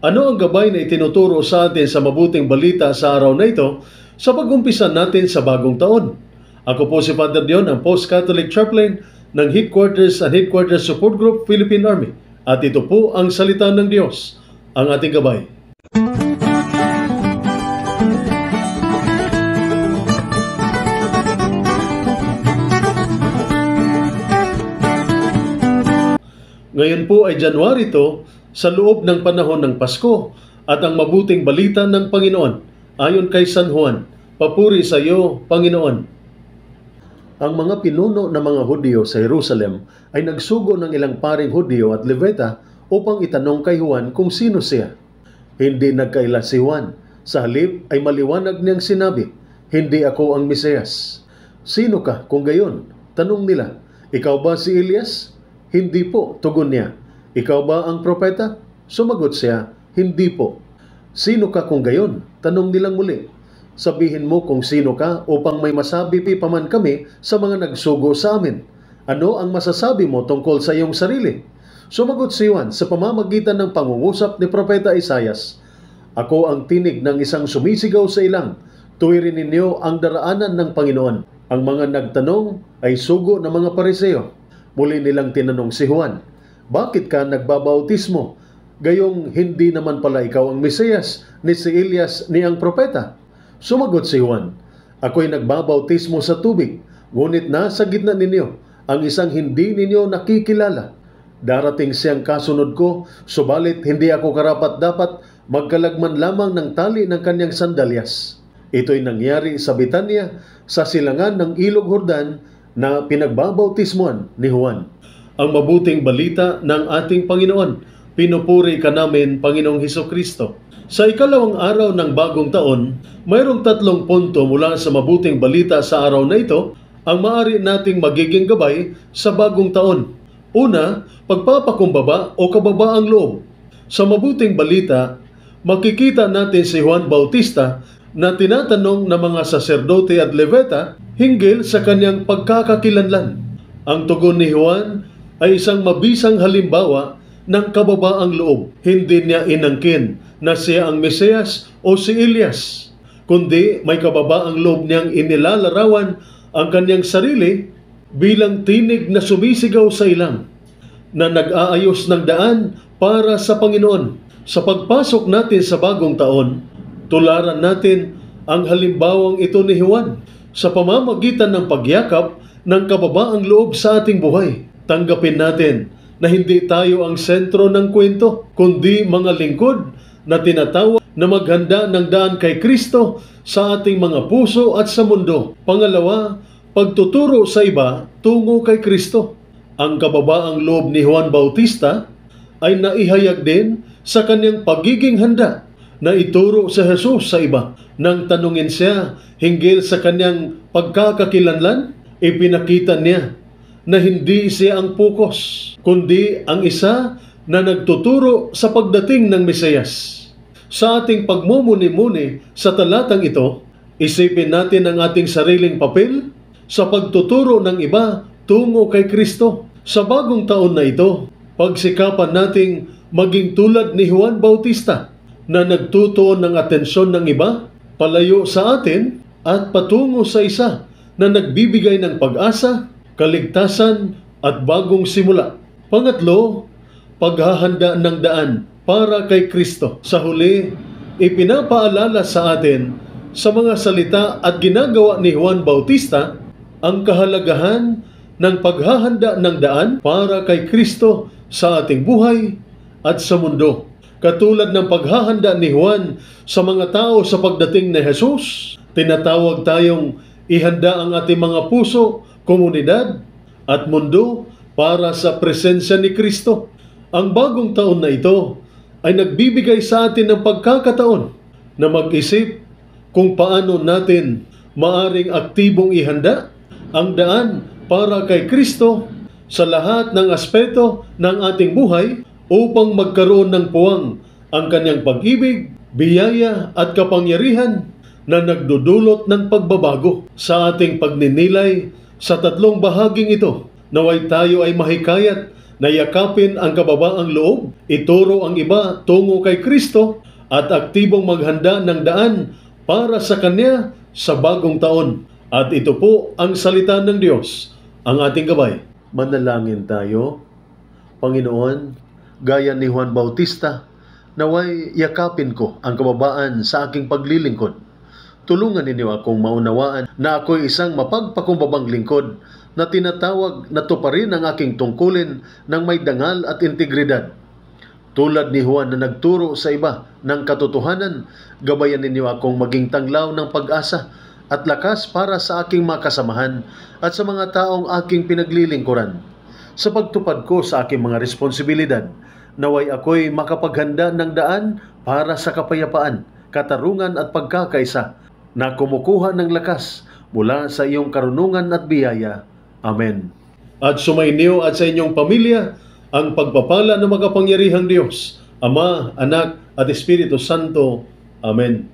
Ano ang gabay na itinuturo sa atin sa mabuting balita sa araw na ito sa pag-umpisa natin sa bagong taon? Ako po si Father Dion, ang Post-Catholic Chaplain ng Headquarters and Headquarters Support Group Philippine Army. At ito po ang salita ng Diyos, ang ating gabay. Ngayon po ay January 2, sa loob ng panahon ng Pasko at ang mabuting balita ng Panginoon ayon kay San Juan. Papuri sa iyo, Panginoon. Ang mga pinuno ng mga Hudyo sa Jerusalem ay nagsugo ng ilang paring Hudyo at Levita upang itanong kay Juan kung sino siya. Hindi nagkaila si Juan. Sa halip ay maliwanag niyang sinabi, "Hindi ako ang Mesiyas." "Sino ka kung gayon?" tanong nila. "Ikaw ba si Elias?" "Hindi po," tugon niya. "Ikaw ba ang propeta?" Sumagot siya, "Hindi po." "Sino ka kung gayon?" tanong nilang muli. "Sabihin mo kung sino ka upang may masabi pa man kami sa mga nagsugo sa amin. Ano ang masasabi mo tungkol sa iyong sarili?" Sumagot si Juan sa pamamagitan ng pangungusap ni Propeta Isaias, "Ako ang tinig ng isang sumisigaw sa ilang, tuwirin ninyo ang daraanan ng Panginoon." Ang mga nagtanong ay sugo ng mga Pariseo. Muli nilang tinanong si Juan, "Bakit ka nagbabautismo? Gayong hindi naman pala ikaw ang Mesiyas, ni si Elias, ni ang propeta?" Sumagot si Juan, "Ako'y nagbabautismo sa tubig, ngunit nasa gitna ninyo ang isang hindi ninyo nakikilala. Darating siyang kasunod ko, subalit hindi ako karapat-dapat magkalagman lamang ng tali ng kanyang sandalyas." Ito'y nangyari sa Betania, sa silangan ng Ilog Jordan, na pinagbabautismuhan ni Juan. Ang mabuting balita ng ating Panginoon. Pinupuri ka namin, Panginoong Hesukristo. Sa ikalawang araw ng bagong taon, mayroong 3 punto mula sa mabuting balita sa araw na ito ang maaari nating magiging gabay sa bagong taon. Una, pagpapakumbaba o kababaang loob. Sa mabuting balita, makikita natin si Juan Bautista na tinatanong ng mga saserdote at Levita hinggil sa kanyang pagkakakilanlan. Ang tugon ni Juan ay isang mabisang halimbawa ng kababaang loob. Hindi niya inangkin na siya ang Mesiyas o si Elias, kundi may kababaang loob niyang inilalarawan ang kanyang sarili bilang tinig na sumisigaw sa ilang, na nag-aayos ng daan para sa Panginoon. Sa pagpasok natin sa bagong taon, tularan natin ang halimbawang ito ni Juan sa pamamagitan ng pagyakap ng kababaang loob sa ating buhay. Tanggapin natin na hindi tayo ang sentro ng kwento, kundi mga lingkod na tinatawag na maghanda ng daan kay Kristo sa ating mga puso at sa mundo. Pangalawa, pagtuturo sa iba tungo kay Kristo. Ang kababaang loob ni Juan Bautista ay naihayag din sa kanyang pagiging handa na ituro sa Jesus sa iba. Nang tanungin siya hinggil sa kanyang pagkakakilanlan, ipinakita niya na hindi siya ang focus, kundi ang isa na nagtuturo sa pagdating ng Mesiyas. Sa ating pagmumuni-muni sa talatang ito, isipin natin ang ating sariling papel sa pagtuturo ng iba tungo kay Kristo. Sa bagong taon na ito, pagsikapan nating maging tulad ni Juan Bautista na nagtutuon ng atensyon ng iba, palayo sa atin at patungo sa isa na nagbibigay ng pag-asa, kaligtasan at bagong simula. Pangatlo, paghahanda ng daan para kay Kristo. Sa huli, ipinapaalala sa atin sa mga salita at ginagawa ni Juan Bautista ang kahalagahan ng paghahanda ng daan para kay Kristo sa ating buhay at sa mundo. Katulad ng paghahanda ni Juan sa mga tao sa pagdating ni Jesus, tinatawag tayong ihanda ang ating mga puso, komunidad at mundo para sa presensya ni Kristo. Ang bagong taon na ito ay nagbibigay sa atin ng pagkakataon na mag-isip kung paano natin maaring aktibong ihanda ang daan para kay Kristo sa lahat ng aspeto ng ating buhay upang magkaroon ng puwang ang kanyang pag-ibig, biyaya at kapangyarihan na nagdudulot ng pagbabago. Sa ating pagninilay sa 3 bahaging ito, naway tayo ay mahikayat na yakapin ang kababaang loob, ituro ang iba tungo kay Kristo, at aktibong maghanda ng daan para sa Kanya sa bagong taon. At ito po ang salita ng Diyos, ang ating gabay. Manalangin tayo. Panginoon, gaya ni Juan Bautista, naway yakapin ko ang kababaan sa aking paglilingkod. Tulungan ninyo akong maunawaan na ako'y isang mapagpakumbabang lingkod na tinatawag na tuparin ang aking tungkulin ng may dangal at integridad. Tulad ni Juan na nagturo sa iba ng katotohanan, gabayan ninyo akong maging tanglaw ng pag-asa at lakas para sa aking mga kasamahan at sa mga taong aking pinaglilingkuran. Sa pagtupad ko sa aking mga responsibilidad, naway ako'y makapaghanda ng daan para sa kapayapaan, katarungan at pagkakaisa na kumukuha ng lakas mula sa iyong karunungan at biyaya. Amen. At sumainyo at sa inyong pamilya ang pagpapala ng makapangyarihang Diyos, Ama, Anak at Espiritu Santo. Amen.